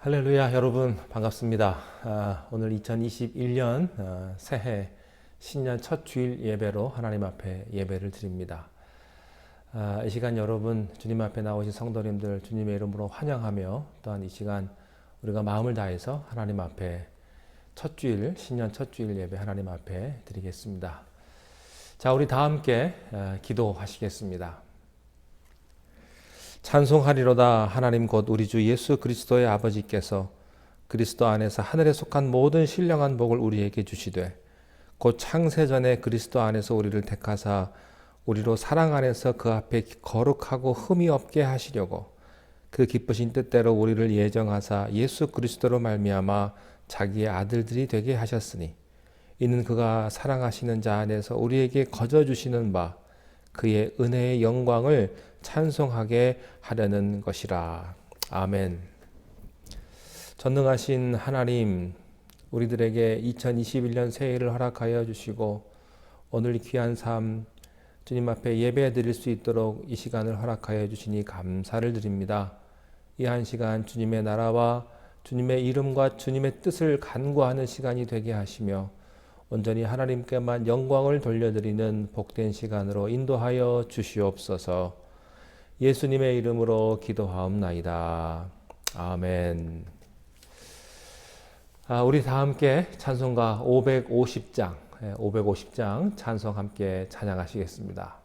할렐루야, 여러분 반갑습니다. 오늘 2021년 새해 신년 첫 주일 예배로 하나님 앞에 예배를 드립니다. 이 시간 여러분 주님 앞에 나오신 성도님들 주님의 이름으로 환영하며, 또한 이 시간 우리가 마음을 다해서 하나님 앞에 첫 주일, 신년 첫 주일 예배 하나님 앞에 드리겠습니다. 자, 우리 다 함께 기도하시겠습니다. 찬송하리로다. 하나님 곧 우리 주 예수 그리스도의 아버지께서 그리스도 안에서 하늘에 속한 모든 신령한 복을 우리에게 주시되, 곧 창세전에 그리스도 안에서 우리를 택하사 우리로 사랑 안에서 그 앞에 거룩하고 흠이 없게 하시려고 그 기쁘신 뜻대로 우리를 예정하사 예수 그리스도로 말미암아 자기의 아들들이 되게 하셨으니, 이는 그가 사랑하시는 자 안에서 우리에게 거저 주시는 바 그의 은혜의 영광을 찬송하게 하려는 것이라. 아멘. 전능하신 하나님, 우리들에게 2021년 새해를 허락하여 주시고 오늘 귀한 삶 주님 앞에 예배 드릴 수 있도록 이 시간을 허락하여 주시니 감사를 드립니다. 이 한 시간 주님의 나라와 주님의 이름과 주님의 뜻을 간구하는 시간이 되게 하시며, 온전히 하나님께만 영광을 돌려드리는 복된 시간으로 인도하여 주시옵소서. 예수님의 이름으로 기도하옵나이다. 아멘. 우리 다 함께 찬송가 550장 찬송 함께 찬양하시겠습니다.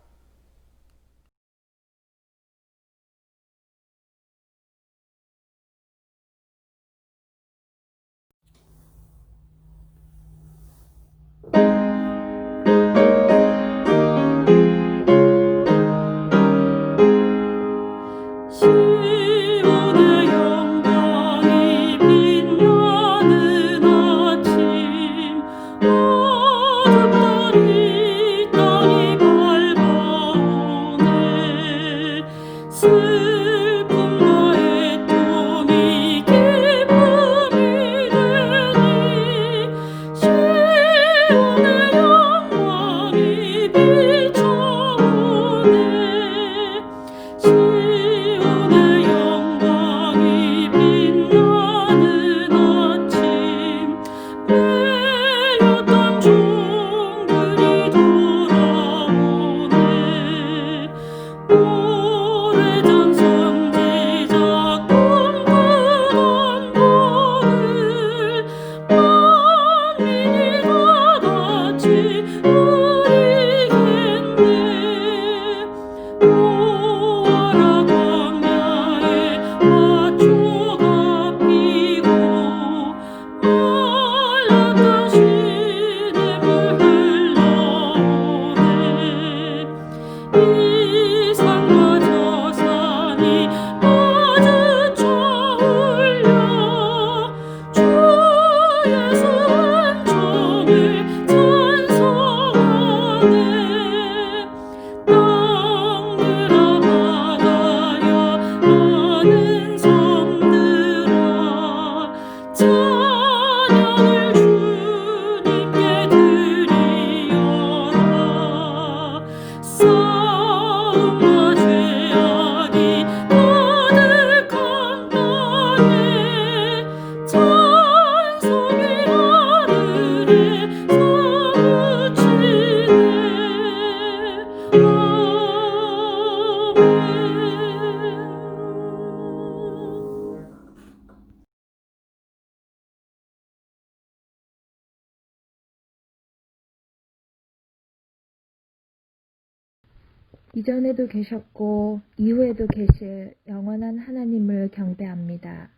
이전에도 계셨고 이후에도 계실 영원한 하나님을 경배합니다.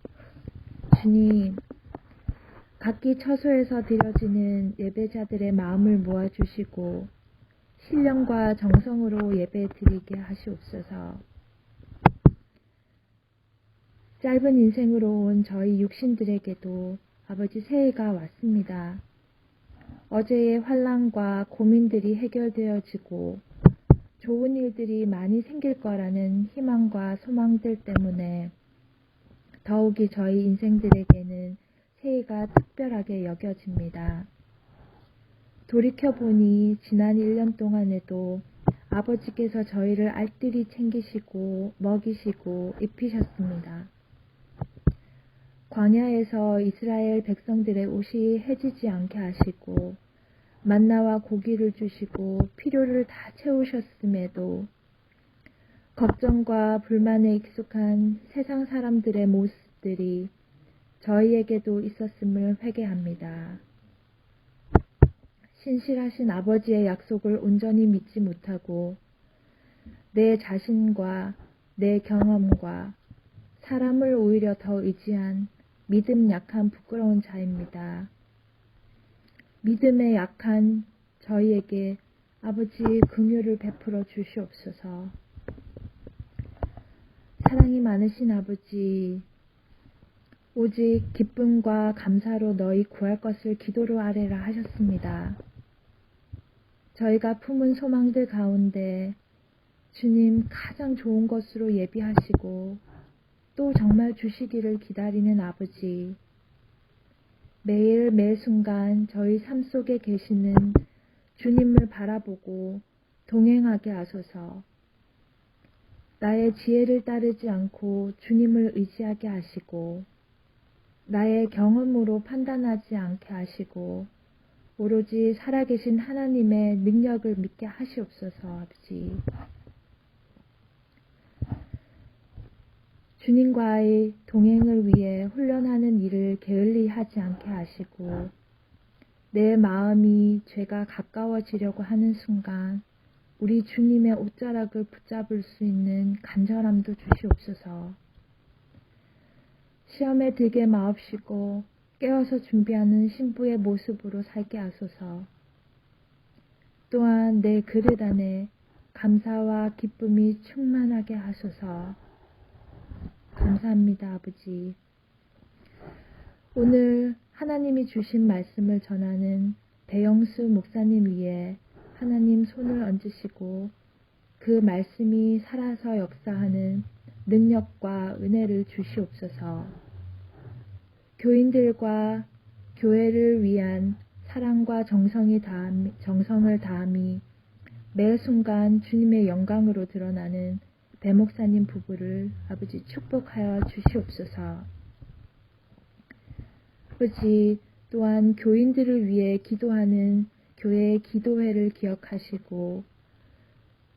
주님, 각기 처소에서 드려지는 예배자들의 마음을 모아주시고 신령과 정성으로 예배 드리게 하시옵소서. 짧은 인생으로 온 저희 육신들에게도 아버지 새해가 왔습니다. 어제의 환난과 고민들이 해결되어지고 좋은 일들이 많이 생길 거라는 희망과 소망들 때문에 더욱이 저희 인생들에게는 새해가 특별하게 여겨집니다. 돌이켜보니 지난 1년 동안에도 아버지께서 저희를 알뜰히 챙기시고 먹이시고 입히셨습니다. 광야에서 이스라엘 백성들의 옷이 해지지 않게 하시고 만나와 고기를 주시고 필요를 다 채우셨음에도 걱정과 불만에 익숙한 세상 사람들의 모습들이 저희에게도 있었음을 회개합니다. 신실하신 아버지의 약속을 온전히 믿지 못하고 내 자신과 내 경험과 사람을 오히려 더 의지한 믿음 약한 부끄러운 자입니다. 믿음에 약한 저희에게 아버지 긍휼을 베풀어 주시옵소서. 사랑이 많으신 아버지, 오직 기쁨과 감사로 너희 구할 것을 기도로 아뢰라 하셨습니다. 저희가 품은 소망들 가운데 주님 가장 좋은 것으로 예비하시고 또 정말 주시기를 기다리는 아버지, 매일 매 순간 저희 삶 속에 계시는 주님을 바라보고 동행하게 하소서. 나의 지혜를 따르지 않고 주님을 의지하게 하시고 나의 경험으로 판단하지 않게 하시고 오로지 살아계신 하나님의 능력을 믿게 하시옵소서. 아버지, 주님과의 동행을 위해 훈련하는 일을 게을리 하지 않게 하시고 내 마음이 죄가 가까워지려고 하는 순간 우리 주님의 옷자락을 붙잡을 수 있는 간절함도 주시옵소서. 시험에 들게 마옵시고 깨어서 준비하는 신부의 모습으로 살게 하소서. 또한 내 그릇 안에 감사와 기쁨이 충만하게 하소서. 감사합니다, 아버지. 오늘 하나님이 주신 말씀을 전하는 배영수 목사님 위에 하나님 손을 얹으시고 그 말씀이 살아서 역사하는 능력과 은혜를 주시옵소서. 교인들과 교회를 위한 사랑과 정성을 다함이 매 순간 주님의 영광으로 드러나는 배 목사님 부부를 아버지 축복하여 주시옵소서. 아버지, 또한 교인들을 위해 기도하는 교회의 기도회를 기억하시고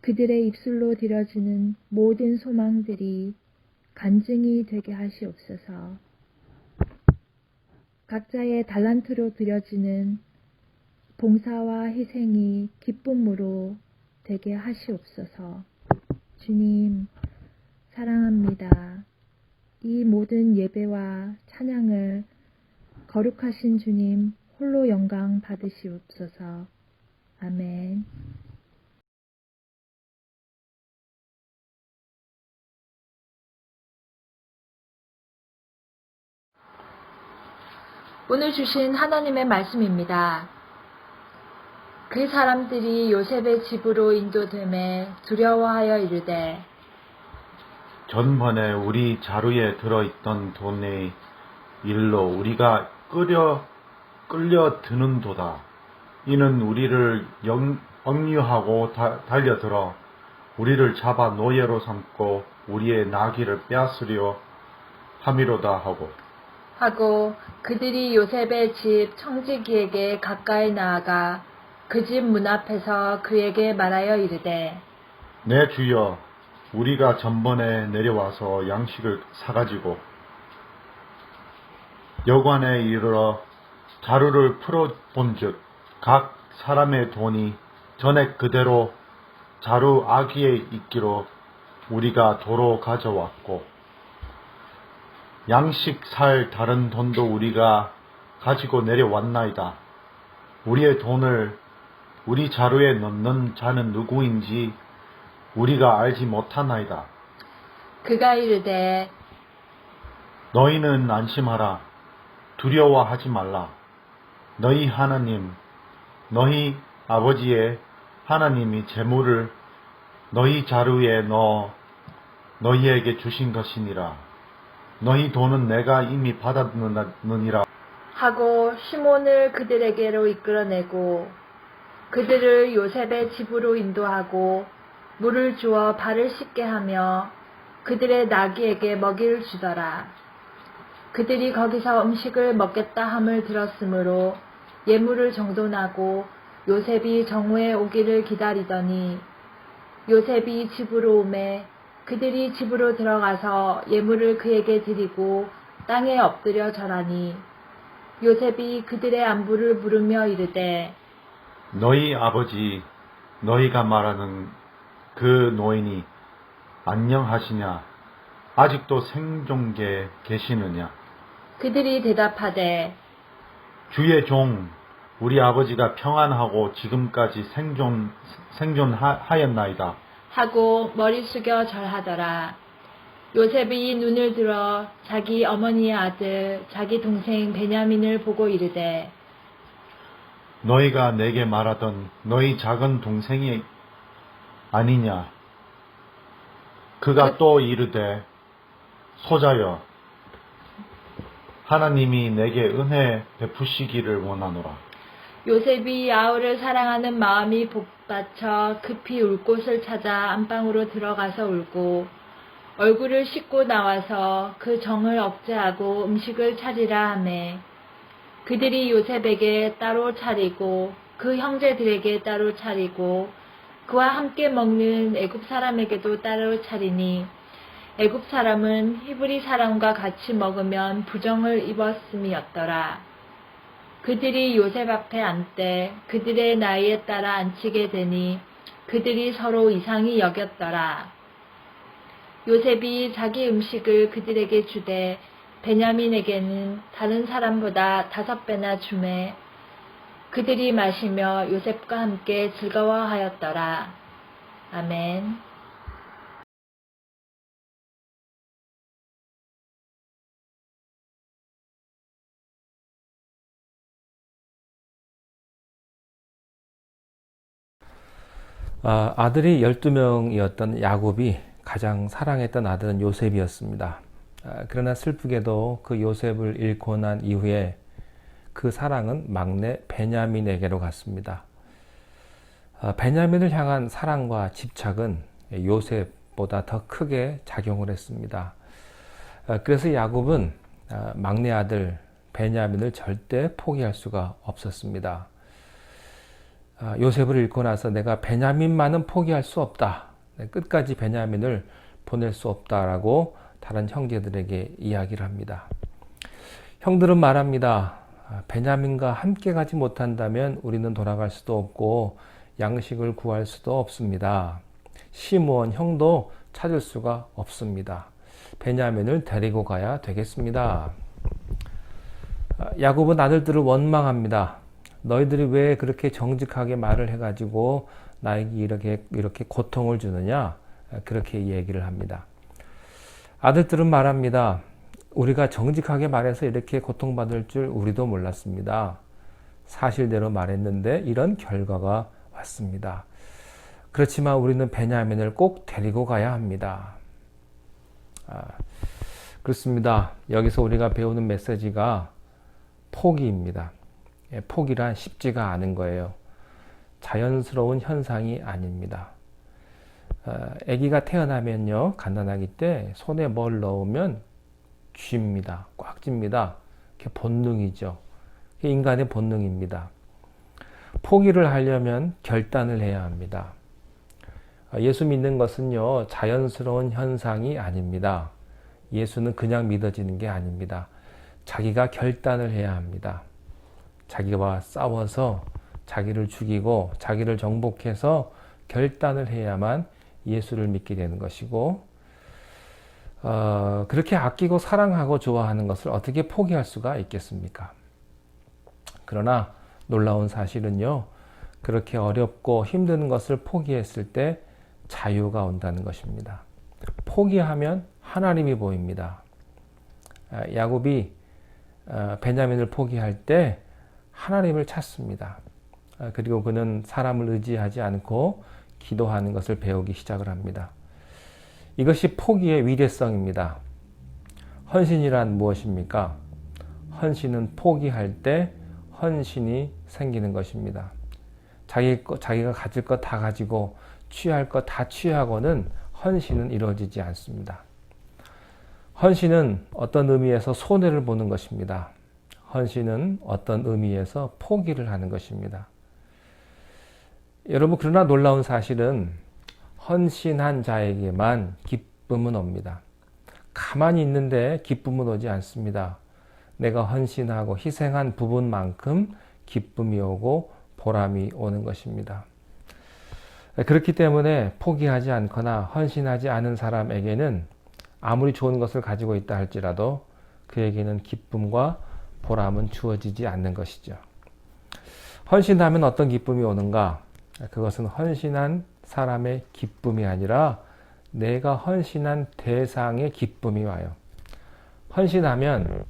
그들의 입술로 드려지는 모든 소망들이 간증이 되게 하시옵소서. 각자의 달란트로 드려지는 봉사와 희생이 기쁨으로 되게 하시옵소서. 주님, 사랑합니다. 이 모든 예배와 찬양을 거룩하신 주님 홀로 영광 받으시옵소서. 아멘. 오늘 주신 하나님의 말씀입니다. 그 사람들이 요셉의 집으로 인도됨에 두려워하여 이르되 전번에 우리 자루에 들어있던 돈의 일로 우리가 끌려드는도다. 이는 우리를 억류하고 달려들어 우리를 잡아 노예로 삼고 우리의 나귀를 빼앗으려 함이로다 하고 그들이 요셉의 집 청지기에게 가까이 나아가 그 집 문 앞에서 그에게 말하여 이르되 내 주여, 우리가 전번에 내려와서 양식을 사가지고 여관에 이르러 자루를 풀어본즉 각 사람의 돈이 전에 그대로 자루 아귀에 있기로 우리가 도로 가져왔고 양식 살 다른 돈도 우리가 가지고 내려왔나이다. 우리의 돈을 우리 자루에 넣는 자는 누구인지 우리가 알지 못하나이다. 그가 이르되 너희는 안심하라. 두려워하지 말라. 너희 하나님, 너희 아버지의 하나님이 재물을 너희 자루에 넣어 너희에게 주신 것이니라. 너희 돈은 내가 이미 받았느니라 하고 시몬을 그들에게로 이끌어내고 그들을 요셉의 집으로 인도하고 물을 주어 발을 씻게 하며 그들의 나귀에게 먹이를 주더라. 그들이 거기서 음식을 먹겠다 함을 들었으므로 예물을 정돈하고 요셉이 정오에 오기를 기다리더니 요셉이 집으로 오매 그들이 집으로 들어가서 예물을 그에게 드리고 땅에 엎드려 절하니 요셉이 그들의 안부를 물으며 이르되 너희 아버지 너희가 말하는 그 노인이 안녕하시냐? 아직도 생존계 계시느냐? 그들이 대답하되 주의 종 우리 아버지가 평안하고 지금까지 생존하였나이다. 하고 머리 숙여 절하더라. 요셉이 눈을 들어 자기 어머니의 아들 자기 동생 베냐민을 보고 이르되 너희가 내게 말하던 너희 작은 동생이 아니냐? 그가 또 이르되 소자여 하나님이 내게 은혜 베푸시기를 원하노라. 요셉이 아우를 사랑하는 마음이 복받쳐 급히 울 곳을 찾아 안방으로 들어가서 울고 얼굴을 씻고 나와서 그 정을 억제하고 음식을 차리라 하매 그들이 요셉에게 따로 차리고 그 형제들에게 따로 차리고 그와 함께 먹는 애굽 사람에게도 따로 차리니 애굽 사람은 히브리 사람과 같이 먹으면 부정을 입었음이었더라. 그들이 요셉 앞에 앉되 그들의 나이에 따라 앉히게 되니 그들이 서로 이상히 여겼더라. 요셉이 자기 음식을 그들에게 주되 베냐민에게는 다른 사람보다 5배나 주매 그들이 마시며 요셉과 함께 즐거워하였더라. 아멘. 아들이 12명이었던 야곱이 가장 사랑했던 아들은 요셉이었습니다. 그러나 슬프게도 그 요셉을 잃고 난 이후에 그 사랑은 막내 베냐민에게로 갔습니다. 베냐민을 향한 사랑과 집착은 요셉보다 더 크게 작용을 했습니다. 그래서 야곱은 막내 아들 베냐민을 절대 포기할 수가 없었습니다. 요셉을 잃고 나서 내가 베냐민만은 포기할 수 없다. 끝까지 베냐민을 보낼 수 없다라고 다른 형제들에게 이야기를 합니다. 형들은 말합니다. 베냐민과 함께 가지 못한다면 우리는 돌아갈 수도 없고 양식을 구할 수도 없습니다. 시므온 형도 찾을 수가 없습니다. 베냐민을 데리고 가야 되겠습니다. 야곱은 아들들을 원망합니다. 너희들이 왜 그렇게 정직하게 말을 해가지고 나에게 이렇게 고통을 주느냐? 그렇게 얘기를 합니다. 아들들은 말합니다. 우리가 정직하게 말해서 이렇게 고통받을 줄 우리도 몰랐습니다. 사실대로 말했는데 이런 결과가 왔습니다. 그렇지만 우리는 베냐민을 꼭 데리고 가야 합니다. 그렇습니다. 여기서 우리가 배우는 메시지가 포기입니다. 포기란 쉽지가 않은 거예요. 자연스러운 현상이 아닙니다. 아기가 태어나면요, 갓난아기 때 손에 뭘 넣으면 쥐입니다. 꽉 찝니다. 그게 본능이죠. 그게 인간의 본능입니다. 포기를 하려면 결단을 해야 합니다. 예수 믿는 것은요, 자연스러운 현상이 아닙니다. 예수는 그냥 믿어지는 게 아닙니다. 자기가 결단을 해야 합니다. 자기와 싸워서 자기를 죽이고 자기를 정복해서 결단을 해야만 예수를 믿게 되는 것이고, 그렇게 아끼고 사랑하고 좋아하는 것을 어떻게 포기할 수가 있겠습니까? 그러나 놀라운 사실은요, 그렇게 어렵고 힘든 것을 포기했을 때 자유가 온다는 것입니다. 포기하면 하나님이 보입니다. 야곱이 베냐민을 포기할 때 하나님을 찾습니다. 그리고 그는 사람을 의지하지 않고 기도하는 것을 배우기 시작을 합니다. 이것이 포기의 위대성입니다. 헌신이란 무엇입니까? 헌신은 포기할 때 헌신이 생기는 것입니다. 자기가 가질 것 다 가지고 취할 것 다 취하고는 헌신은 이루어지지 않습니다. 헌신은 어떤 의미에서 손해를 보는 것입니다. 헌신은 어떤 의미에서 포기를 하는 것입니다. 여러분, 그러나 놀라운 사실은 헌신한 자에게만 기쁨은 옵니다. 가만히 있는데 기쁨은 오지 않습니다. 내가 헌신하고 희생한 부분만큼 기쁨이 오고 보람이 오는 것입니다. 그렇기 때문에 포기하지 않거나 헌신하지 않은 사람에게는 아무리 좋은 것을 가지고 있다 할지라도 그에게는 기쁨과 보람은 주어지지 않는 것이죠. 헌신하면 어떤 기쁨이 오는가? 그것은 헌신한 사람의 기쁨이 아니라 내가 헌신한 대상의 기쁨이 와요. 헌신하면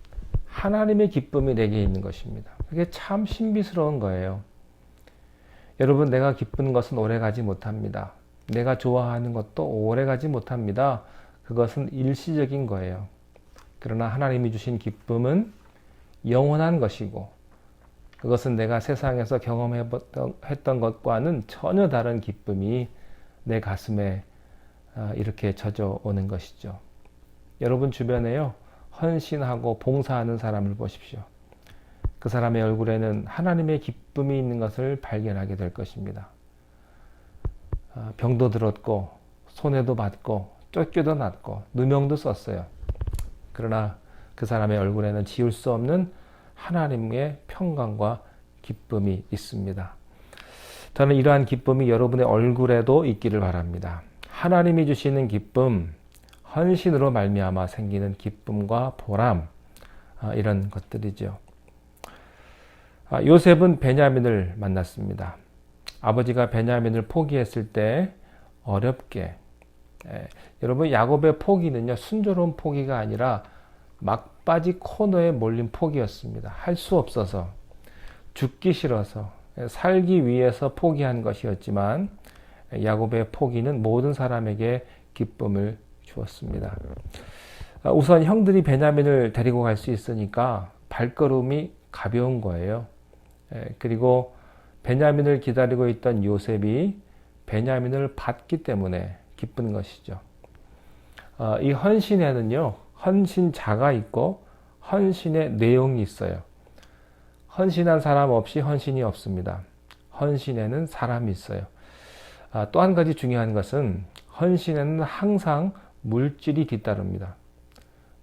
하나님의 기쁨이 내게 있는 것입니다. 그게 참 신비스러운 거예요. 여러분, 내가 기쁜 것은 오래가지 못합니다. 내가 좋아하는 것도 오래가지 못합니다. 그것은 일시적인 거예요. 그러나 하나님이 주신 기쁨은 영원한 것이고 그것은 내가 세상에서 경험했던 것과는 전혀 다른 기쁨이 내 가슴에 이렇게 젖어오는 것이죠. 여러분 주변에요, 헌신하고 봉사하는 사람을 보십시오. 그 사람의 얼굴에는 하나님의 기쁨이 있는 것을 발견하게 될 것입니다. 병도 들었고 손해도 받고 쫓겨도 났고 누명도 썼어요. 그러나 그 사람의 얼굴에는 지울 수 없는 하나님의 평강과 기쁨이 있습니다. 저는 이러한 기쁨이 여러분의 얼굴에도 있기를 바랍니다. 하나님이 주시는 기쁨, 헌신으로 말미암아 생기는 기쁨과 보람, 이런 것들이죠. 요셉은 베냐민을 만났습니다. 아버지가 베냐민을 포기했을 때 어렵게, 여러분 야곱의 포기는요, 순조로운 포기가 아니라 막바지 코너에 몰린 포기였습니다. 할 수 없어서, 죽기 싫어서, 살기 위해서 포기한 것이었지만 야곱의 포기는 모든 사람에게 기쁨을 주었습니다. 우선 형들이 베냐민을 데리고 갈 수 있으니까 발걸음이 가벼운 거예요. 그리고 베냐민을 기다리고 있던 요셉이 베냐민을 받기 때문에 기쁜 것이죠. 이 헌신에는요, 헌신자가 있고 헌신의 내용이 있어요. 헌신한 사람 없이 헌신이 없습니다. 헌신에는 사람이 있어요. 또 한 가지 중요한 것은 헌신에는 항상 물질이 뒤따릅니다.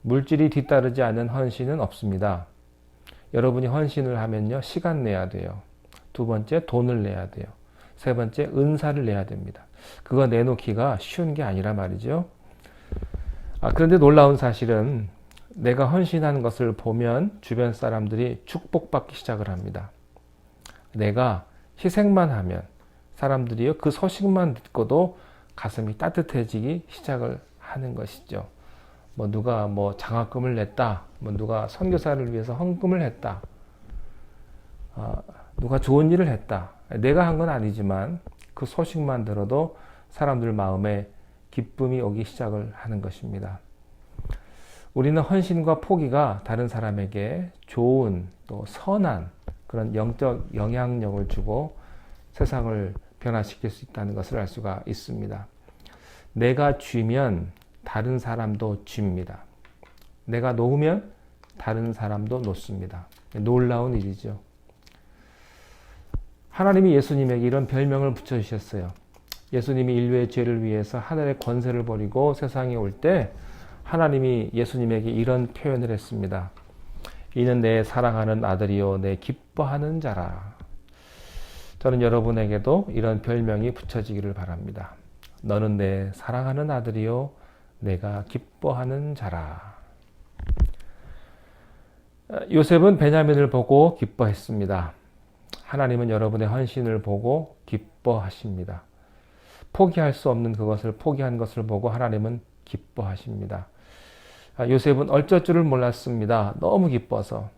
물질이 뒤따르지 않는 헌신은 없습니다. 여러분이 헌신을 하면요, 시간 내야 돼요. 두 번째, 돈을 내야 돼요. 세 번째, 은사를 내야 됩니다. 그거 내놓기가 쉬운 게 아니라 말이죠. 그런데 놀라운 사실은 내가 헌신하는 것을 보면 주변 사람들이 축복받기 시작을 합니다. 내가 희생만 하면 사람들이요, 그 소식만 듣고도 가슴이 따뜻해지기 시작을 하는 것이죠. 누가 장학금을 냈다, 누가 선교사를 위해서 헌금을 했다, 누가 좋은 일을 했다. 내가 한 건 아니지만 그 소식만 들어도 사람들 마음에 기쁨이 오기 시작을 하는 것입니다. 우리는 헌신과 포기가 다른 사람에게 좋은 또 선한 그런 영적 영향력을 주고 세상을 변화시킬 수 있다는 것을 알 수가 있습니다. 내가 쥐면 다른 사람도 쥡니다. 내가 놓으면 다른 사람도 놓습니다. 놀라운 일이죠. 하나님이 예수님에게 이런 별명을 붙여주셨어요. 예수님이 인류의 죄를 위해서 하늘의 권세를 버리고 세상에 올 때 하나님이 예수님에게 이런 표현을 했습니다. 이는 내 사랑하는 아들이요 내 기뻐하는 자라. 저는 여러분에게도 이런 별명이 붙여지기를 바랍니다. 너는 내 사랑하는 아들이요 내가 기뻐하는 자라. 요셉은 베냐민을 보고 기뻐했습니다. 하나님은 여러분의 헌신을 보고 기뻐하십니다. 포기할 수 없는 그것을 포기한 것을 보고 하나님은 기뻐하십니다. 요셉은 어쩔 줄을 몰랐습니다. 너무 기뻐서.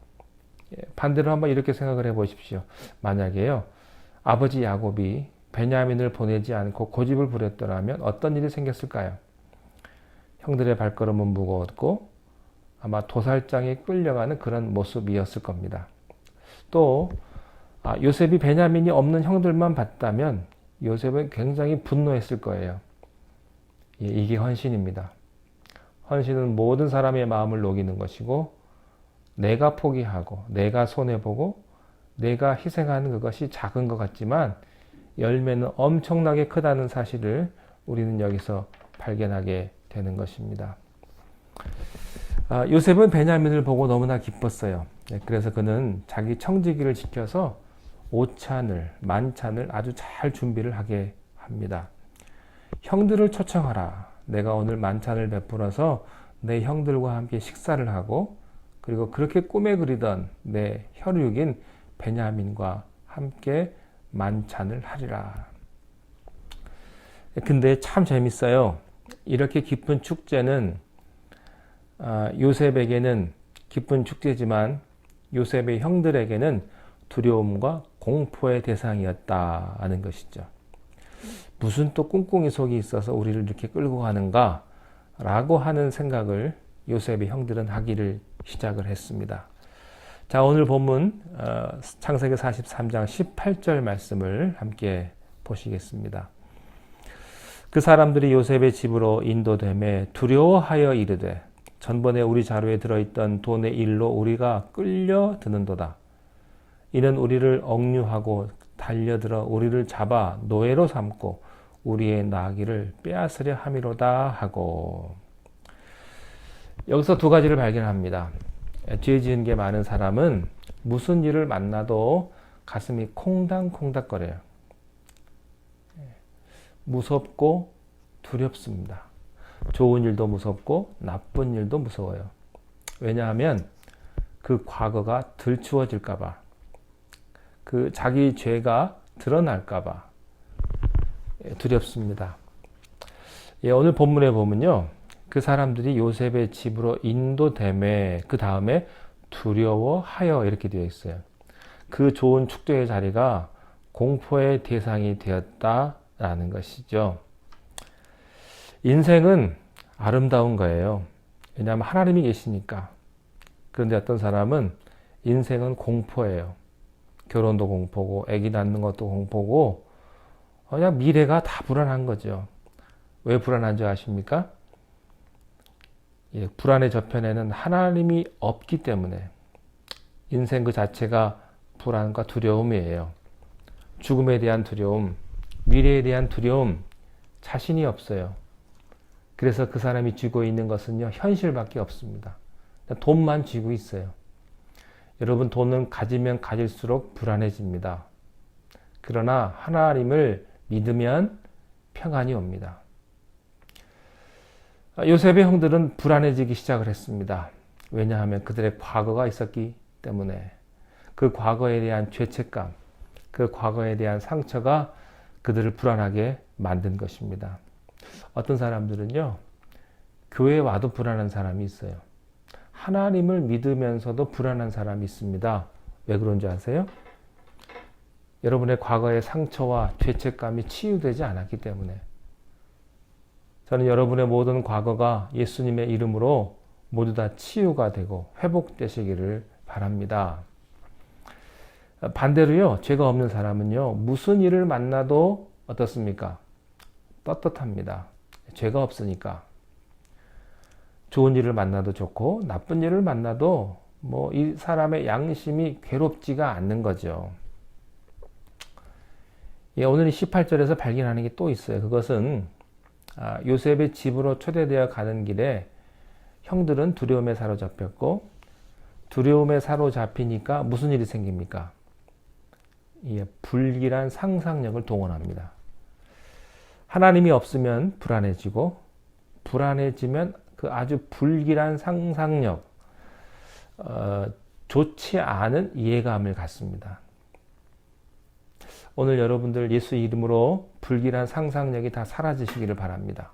반대로 한번 이렇게 생각을 해보십시오. 만약에요, 아버지 야곱이 베냐민을 보내지 않고 고집을 부렸더라면 어떤 일이 생겼을까요? 형들의 발걸음은 무거웠고 아마 도살장에 끌려가는 그런 모습이었을 겁니다. 또 요셉이 베냐민이 없는 형들만 봤다면 요셉은 굉장히 분노했을 거예요. 이게 헌신입니다. 헌신은 모든 사람의 마음을 녹이는 것이고 내가 포기하고 내가 손해보고 내가 희생하는 그것이 작은 것 같지만 열매는 엄청나게 크다는 사실을 우리는 여기서 발견하게 되는 것입니다. 요셉은 베냐민을 보고 너무나 기뻤어요. 그래서 그는 자기 청지기를 지켜서 오찬을, 만찬을 아주 잘 준비를 하게 합니다. 형들을 초청하라. 내가 오늘 만찬을 베풀어서 내 형들과 함께 식사를 하고 그리고 그렇게 꿈에 그리던 내 혈육인 베냐민과 함께 만찬을 하리라. 근데 참 재밌어요. 이렇게 기쁜 축제는 요셉에게는 기쁜 축제지만 요셉의 형들에게는 두려움과 공포의 대상이었다는 것이죠. 무슨 또 꿍꿍이 속이 있어서 우리를 이렇게 끌고 가는가 라고 하는 생각을 요셉의 형들은 하기를 시작을 했습니다. 자, 오늘 본문 창세기 43장 18절 말씀을 함께 보시겠습니다. 그 사람들이 요셉의 집으로 인도되매 두려워하여 이르되 전번에 우리 자루에 들어있던 돈의 일로 우리가 끌려드는도다. 이는 우리를 억류하고 달려들어 우리를 잡아 노예로 삼고 우리의 나귀를 빼앗으려 함이로다 하고. 여기서 두 가지를 발견합니다. 죄 지은 게 많은 사람은 무슨 일을 만나도 가슴이 콩닥콩닥거려요. 무섭고 두렵습니다. 좋은 일도 무섭고 나쁜 일도 무서워요. 왜냐하면 그 과거가 들추어질까봐, 그 자기 죄가 드러날까봐 두렵습니다. 오늘 본문에 보면요, 그 사람들이 요셉의 집으로 인도되매 그 다음에 두려워하여 이렇게 되어 있어요. 그 좋은 축제의 자리가 공포의 대상이 되었다라는 것이죠. 인생은 아름다운 거예요. 왜냐하면 하나님이 계시니까. 그런데 어떤 사람은 인생은 공포예요. 결혼도 공포고 아기 낳는 것도 공포고 그냥 미래가 다 불안한 거죠. 왜 불안한 줄 아십니까? 불안의 저편에는 하나님이 없기 때문에 인생 그 자체가 불안과 두려움이에요. 죽음에 대한 두려움, 미래에 대한 두려움, 자신이 없어요. 그래서 그 사람이 쥐고 있는 것은요, 현실밖에 없습니다. 돈만 쥐고 있어요. 여러분, 돈은 가지면 가질수록 불안해집니다. 그러나 하나님을 믿으면 평안이 옵니다. 요셉의 형들은 불안해지기 시작을 했습니다. 왜냐하면 그들의 과거가 있었기 때문에 그 과거에 대한 죄책감, 그 과거에 대한 상처가 그들을 불안하게 만든 것입니다. 어떤 사람들은요, 교회에 와도 불안한 사람이 있어요. 하나님을 믿으면서도 불안한 사람이 있습니다. 왜 그런지 아세요? 여러분의 과거의 상처와 죄책감이 치유되지 않았기 때문에. 저는 여러분의 모든 과거가 예수님의 이름으로 모두 다 치유가 되고 회복되시기를 바랍니다. 반대로요, 죄가 없는 사람은요, 무슨 일을 만나도 어떻습니까? 떳떳합니다. 죄가 없으니까. 좋은 일을 만나도 좋고 나쁜 일을 만나도 이 사람의 양심이 괴롭지가 않는 거죠. 오늘 18절에서 발견하는 게 또 있어요. 그것은 요셉의 집으로 초대되어 가는 길에 형들은 두려움에 사로잡혔고, 두려움에 사로잡히니까 무슨 일이 생깁니까? 불길한 상상력을 동원합니다. 하나님이 없으면 불안해지고, 불안해지면 그 아주 불길한 상상력, 좋지 않은 이해감을 갖습니다. 오늘 여러분들 예수 이름으로 불길한 상상력이 다 사라지시기를 바랍니다.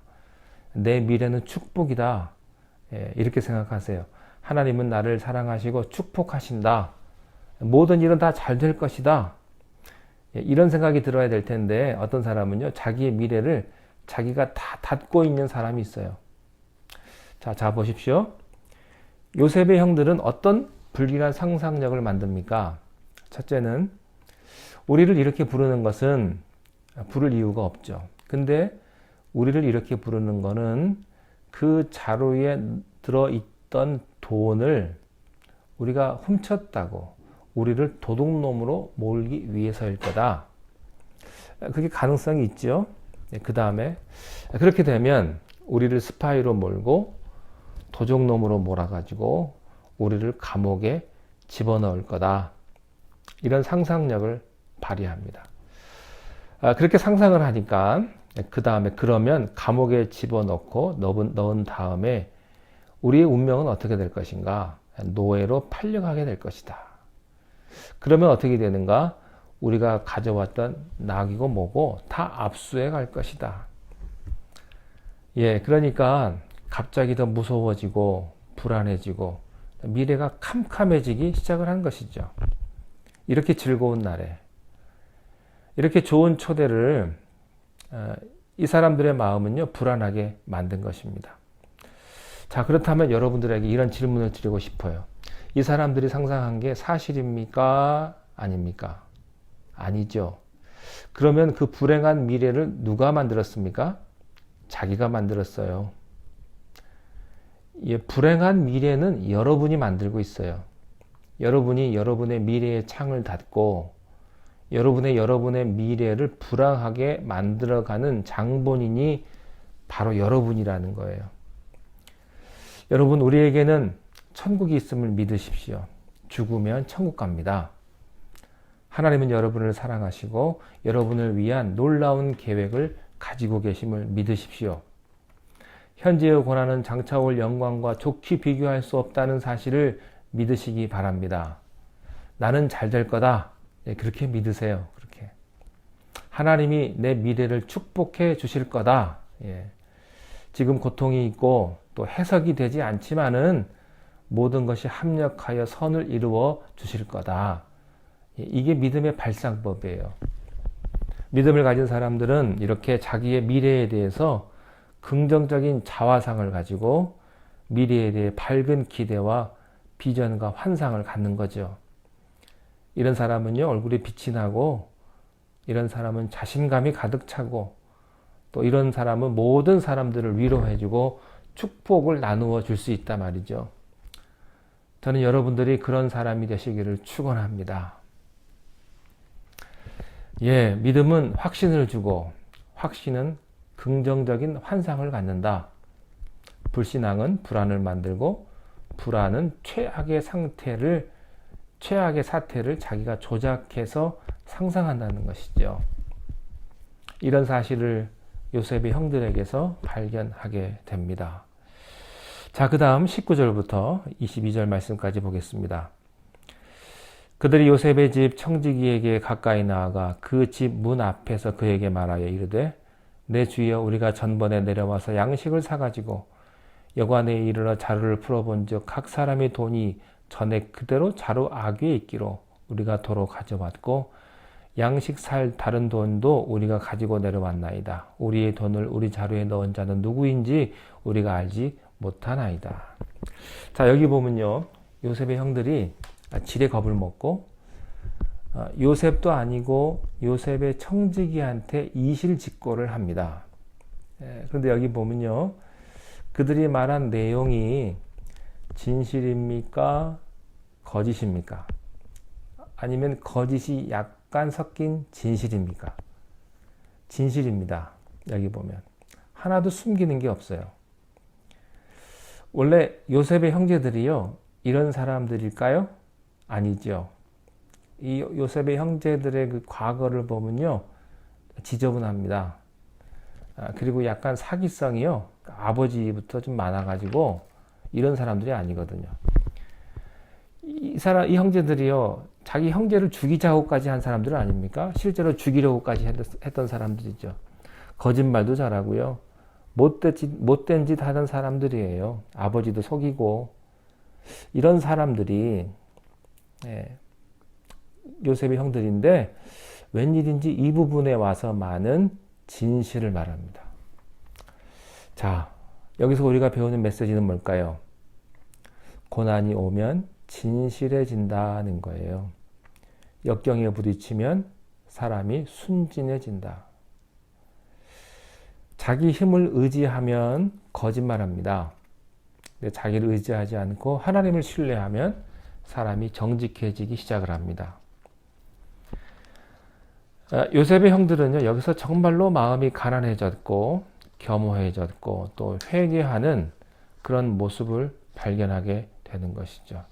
내 미래는 축복이다. 이렇게 생각하세요. 하나님은 나를 사랑하시고 축복하신다. 모든 일은 다 잘 될 것이다. 이런 생각이 들어야 될 텐데, 어떤 사람은요, 자기의 미래를 자기가 다 닫고 있는 사람이 있어요. 자 보십시오. 요셉의 형들은 어떤 불길한 상상력을 만듭니까? 첫째는 우리를 이렇게 부르는 것은 부를 이유가 없죠. 근데 우리를 이렇게 부르는 것은 그 자루에 들어있던 돈을 우리가 훔쳤다고 우리를 도둑놈으로 몰기 위해서일 거다. 그게 가능성이 있죠. 그 다음에 그렇게 되면 우리를 스파이로 몰고 도둑놈으로 몰아가지고 우리를 감옥에 집어넣을 거다. 이런 상상력을 발휘합니다. 그렇게 상상을 하니까 그 다음에 그러면 감옥에 집어넣고 넣은 다음에 우리의 운명은 어떻게 될 것인가? 노예로 팔려가게 될 것이다. 그러면 어떻게 되는가? 우리가 가져왔던 낙이고 뭐고 다 압수해 갈 것이다. 예, 그러니까 갑자기 더 무서워지고 불안해지고 미래가 캄캄해지기 시작을 한 것이죠. 이렇게 즐거운 날에 이렇게 좋은 초대를 이 사람들의 마음은요 불안하게 만든 것입니다. 자, 그렇다면 여러분들에게 이런 질문을 드리고 싶어요. 이 사람들이 상상한 게 사실입니까? 아닙니까? 아니죠. 그러면 그 불행한 미래를 누가 만들었습니까? 자기가 만들었어요. 예, 불행한 미래는 여러분이 만들고 있어요. 여러분이 여러분의 미래의 창을 닫고 여러분의 미래를 불황하게 만들어가는 장본인이 바로 여러분이라는 거예요. 여러분, 우리에게는 천국이 있음을 믿으십시오. 죽으면 천국 갑니다. 하나님은 여러분을 사랑하시고 여러분을 위한 놀라운 계획을 가지고 계심을 믿으십시오. 현재의 고난은 장차 올 영광과 좋게 비교할 수 없다는 사실을 믿으시기 바랍니다. 나는 잘 될 거다. 그렇게 믿으세요. 그렇게. 하나님이 내 미래를 축복해 주실 거다. 지금 고통이 있고 또 해석이 되지 않지만은 모든 것이 합력하여 선을 이루어 주실 거다. 이게 믿음의 발상법이에요. 믿음을 가진 사람들은 이렇게 자기의 미래에 대해서 긍정적인 자화상을 가지고 미래에 대해 밝은 기대와 비전과 환상을 갖는 거죠. 이런 사람은요, 얼굴에 빛이 나고, 이런 사람은 자신감이 가득 차고, 또 이런 사람은 모든 사람들을 위로해주고 축복을 나누어 줄 수 있단 말이죠. 저는 여러분들이 그런 사람이 되시기를 축원합니다. 예, 믿음은 확신을 주고, 확신은 긍정적인 환상을 갖는다. 불신앙은 불안을 만들고, 불안은 최악의 사태를 자기가 조작해서 상상한다는 것이죠. 이런 사실을 요셉의 형들에게서 발견하게 됩니다. 자, 그 다음 19절부터 22절 말씀까지 보겠습니다. 그들이 요셉의 집 청지기에게 가까이 나아가 그 집 문 앞에서 그에게 말하여 이르되 내 주여 우리가 전번에 내려와서 양식을 사가지고 여관에 이르러 자루를 풀어본즉 각 사람의 돈이 전에 그대로 자루 아귀에 있기로 우리가 도로 가져왔고 양식 살 다른 돈도 우리가 가지고 내려왔나이다. 우리의 돈을 우리 자루에 넣은 자는 누구인지 우리가 알지 못하나이다. 자, 여기 보면요, 요셉의 형들이 지레 겁을 먹고 요셉도 아니고 요셉의 청지기한테 이실직고를 합니다. 그런데 여기 보면요, 그들이 말한 내용이 진실입니까? 거짓입니까? 아니면 거짓이 약간 섞인 진실입니까? 진실입니다. 여기 보면 하나도 숨기는 게 없어요. 원래 요셉의 형제들이요, 이런 사람들일까요? 아니죠. 이 요셉의 형제들의 그 과거를 보면요, 지저분합니다. 그리고 약간 사기성이요, 아버지부터 좀 많아가지고 이런 사람들이 아니거든요. 이 형제들이요, 자기 형제를 죽이자고까지 한 사람들은 아닙니까? 실제로 죽이려고까지 했던 사람들이죠. 거짓말도 잘하고요, 못된 짓 하던 사람들이에요. 아버지도 속이고. 이런 사람들이 요셉의 형들인데 웬일인지 이 부분에 와서 많은 진실을 말합니다. 자, 여기서 우리가 배우는 메시지는 뭘까요? 고난이 오면 진실해진다는 거예요. 역경에 부딪히면 사람이 순진해진다. 자기 힘을 의지하면 거짓말합니다. 근데 자기를 의지하지 않고 하나님을 신뢰하면 사람이 정직해지기 시작을 합니다. 요셉의 형들은요, 여기서 정말로 마음이 가난해졌고 겸허해졌고 또 회개하는 그런 모습을 발견하게 되는 것이죠.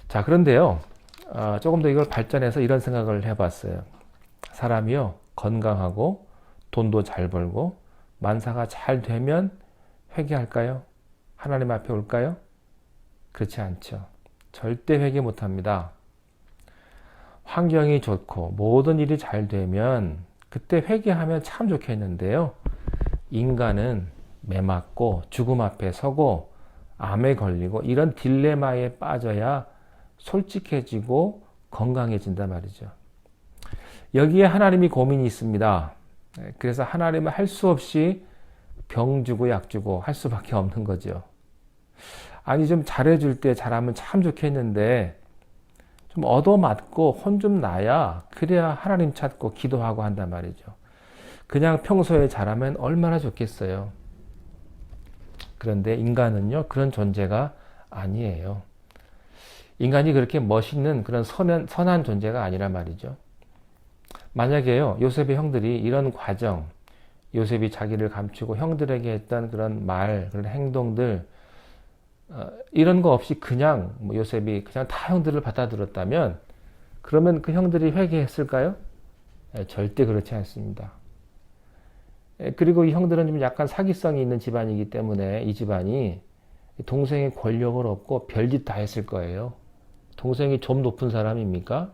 자, 그런데요, 조금 더 이걸 발전해서 이런 생각을 해봤어요. 사람이요, 건강하고 돈도 잘 벌고 만사가 잘 되면 회개할까요? 하나님 앞에 올까요? 그렇지 않죠. 절대 회개 못합니다. 환경이 좋고 모든 일이 잘 되면 그때 회개하면 참 좋겠는데요. 인간은 매맞고 죽음 앞에 서고 암에 걸리고 이런 딜레마에 빠져야 솔직해지고 건강해진단 말이죠. 여기에 하나님이 고민이 있습니다. 그래서 하나님은 할 수 없이 병 주고 약 주고 할 수밖에 없는 거죠. 아니, 좀 잘해줄 때 잘하면 참 좋겠는데 좀 얻어맞고 혼 좀 나야 그래야 하나님 찾고 기도하고 한단 말이죠. 그냥 평소에 잘하면 얼마나 좋겠어요. 그런데 인간은요, 그런 존재가 아니에요. 인간이 그렇게 멋있는 그런 선한 존재가 아니란 말이죠. 만약에요, 요셉의 형들이 이런 과정, 요셉이 자기를 감추고 형들에게 했던 그런 말, 그런 행동들, 이런 거 없이 그냥 요셉이 그냥 다 형들을 받아들였다면 그러면 그 형들이 회개했을까요? 절대 그렇지 않습니다. 그리고 이 형들은 좀 약간 사기성이 있는 집안이기 때문에 이 집안이 동생의 권력을 얻고 별짓 다 했을 거예요. 동생이 좀 높은 사람입니까?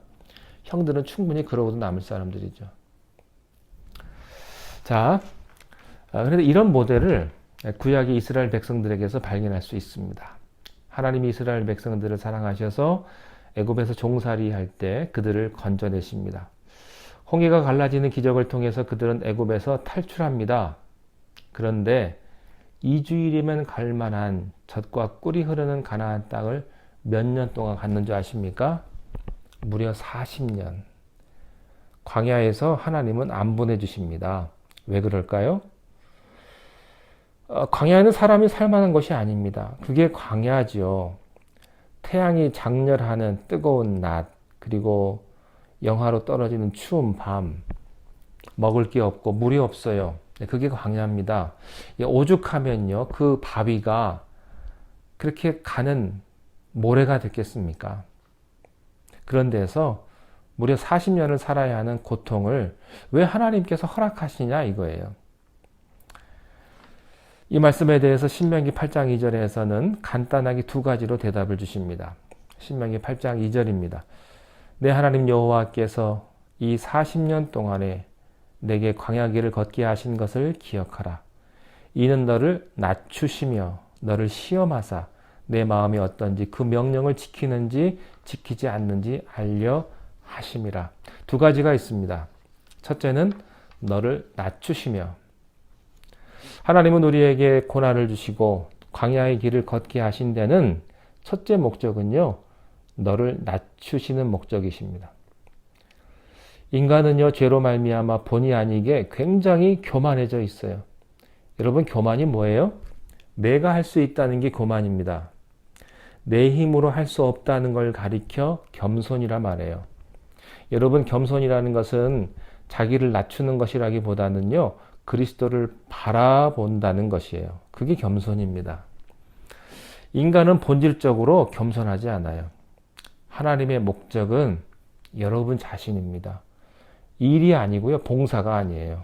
형들은 충분히 그러고도 남을 사람들이죠. 자, 그런데 이런 모델을 구약의 이스라엘 백성들에게서 발견할 수 있습니다. 하나님이 이스라엘 백성들을 사랑하셔서 애굽에서 종살이 할 때 그들을 건져내십니다. 홍해가 갈라지는 기적을 통해서 그들은 애굽에서 탈출합니다. 그런데 2주일이면 갈 만한 젖과 꿀이 흐르는 가나안 땅을 몇 년 동안 갔는 줄 아십니까? 무려 40년. 광야에서 하나님은 안 보내주십니다. 왜 그럴까요? 광야는 사람이 살만한 것이 아닙니다. 그게 광야죠. 태양이 장렬하는 뜨거운 낮, 그리고 영하로 떨어지는 추운 밤, 먹을 게 없고 물이 없어요. 그게 광야입니다. 오죽하면요, 그 바위가 그렇게 가는 모래가 됐겠습니까? 그런 데서 무려 40년을 살아야 하는 고통을 왜 하나님께서 허락하시냐 이거예요. 이 말씀에 대해서 신명기 8장 2절에서는 간단하게 두 가지로 대답을 주십니다. 신명기 8장 2절입니다. 내 하나님 여호와께서 이 40년 동안에 내게 광야길을 걷게 하신 것을 기억하라. 이는 너를 낮추시며 너를 시험하사 내 마음이 어떤지 그 명령을 지키는지 지키지 않는지 알려 하심이라. 두 가지가 있습니다. 첫째는 너를 낮추시며, 하나님은 우리에게 고난을 주시고 광야의 길을 걷게 하신 데는 첫째 목적은요, 너를 낮추시는 목적이십니다. 인간은요, 죄로 말미암아 본의 아니게 굉장히 교만해져 있어요. 여러분, 교만이 뭐예요? 내가 할 수 있다는 게 교만입니다. 내 힘으로 할 수 없다는 걸 가리켜 겸손이라 말해요. 여러분, 겸손이라는 것은 자기를 낮추는 것이라기보다는요, 그리스도를 바라본다는 것이에요. 그게 겸손입니다. 인간은 본질적으로 겸손하지 않아요. 하나님의 목적은 여러분 자신입니다. 일이 아니고요, 봉사가 아니에요.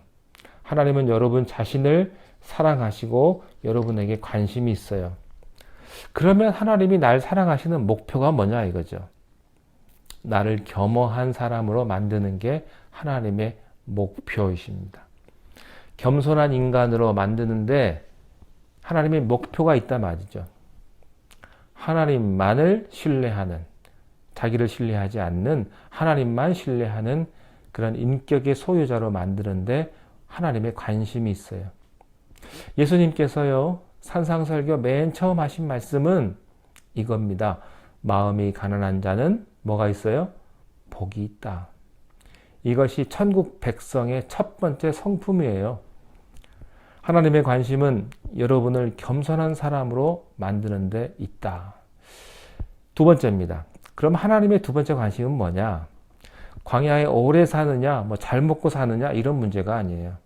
하나님은 여러분 자신을 사랑하시고 여러분에게 관심이 있어요. 그러면 하나님이 날 사랑하시는 목표가 뭐냐 이거죠. 나를 겸허한 사람으로 만드는 게 하나님의 목표이십니다. 겸손한 인간으로 만드는데 하나님의 목표가 있단 말이죠. 하나님만을 신뢰하는, 자기를 신뢰하지 않는 하나님만 신뢰하는 그런 인격의 소유자로 만드는데 하나님의 관심이 있어요. 예수님께서요, 산상설교 맨 처음 하신 말씀은 이겁니다. 마음이 가난한 자는 뭐가 있어요? 복이 있다. 이것이 천국 백성의 첫 번째 성품이에요. 하나님의 관심은 여러분을 겸손한 사람으로 만드는 데 있다. 두 번째입니다. 그럼 하나님의 두 번째 관심은 뭐냐? 광야에 오래 사느냐, 잘 먹고 사느냐 이런 문제가 아니에요.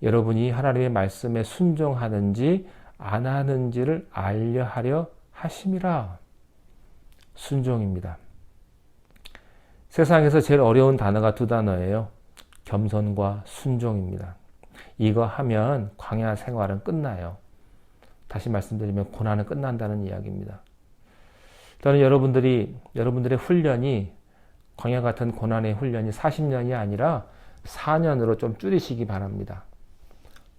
여러분이 하나님의 말씀에 순종하는지 안 하는지를 알려하려 하심이라. 순종입니다. 세상에서 제일 어려운 단어가 두 단어예요. 겸손과 순종입니다. 이거 하면 광야 생활은 끝나요. 다시 말씀드리면 고난은 끝난다는 이야기입니다. 저는 여러분들의 훈련이 광야 같은 고난의 훈련이 40년이 아니라 4년으로 좀 줄이시기 바랍니다.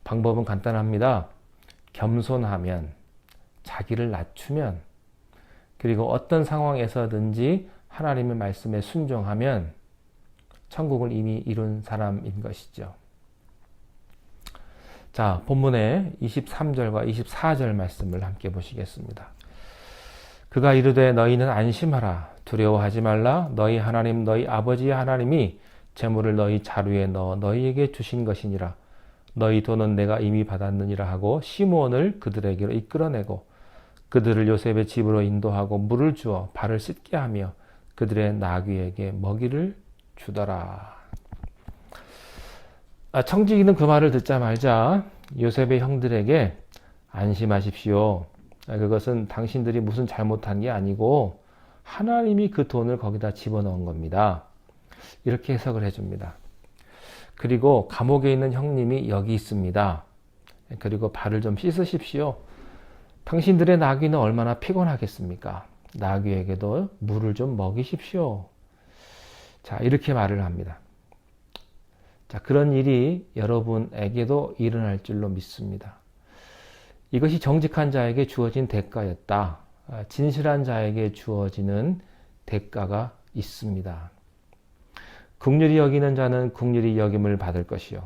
방법은 간단합니다. 겸손하면, 자기를 낮추면, 그리고 어떤 상황에서든지 하나님의 말씀에 순종하면 천국을 이미 이룬 사람인 것이죠. 자, 본문의 23절과 24절 말씀을 함께 보시겠습니다. 그가 이르되 너희는 안심하라. 두려워하지 말라. 너희 하나님 너희 아버지의 하나님이 재물을 너희 자루에 넣어 너희에게 주신 것이니라. 너희 돈은 내가 이미 받았느니라 하고 시므온을 그들에게로 이끌어내고 그들을 요셉의 집으로 인도하고 물을 주어 발을 씻게 하며 그들의 나귀에게 먹이를 주더라. 청지기는 그 말을 듣자마자 요셉의 형들에게 안심하십시오. 그것은 당신들이 무슨 잘못한 게 아니고 하나님이 그 돈을 거기다 집어넣은 겁니다. 이렇게 해석을 해줍니다. 그리고 감옥에 있는 형님이 여기 있습니다. 그리고 발을 좀 씻으십시오. 당신들의 나귀는 얼마나 피곤하겠습니까? 나귀에게도 물을 좀 먹이십시오. 자, 이렇게 말을 합니다. 자, 그런 일이 여러분에게도 일어날 줄로 믿습니다. 이것이 정직한 자에게 주어진 대가였다. 진실한 자에게 주어지는 대가가 있습니다. 긍휼히 여기는 자는 긍휼히 여김을 받을 것이요.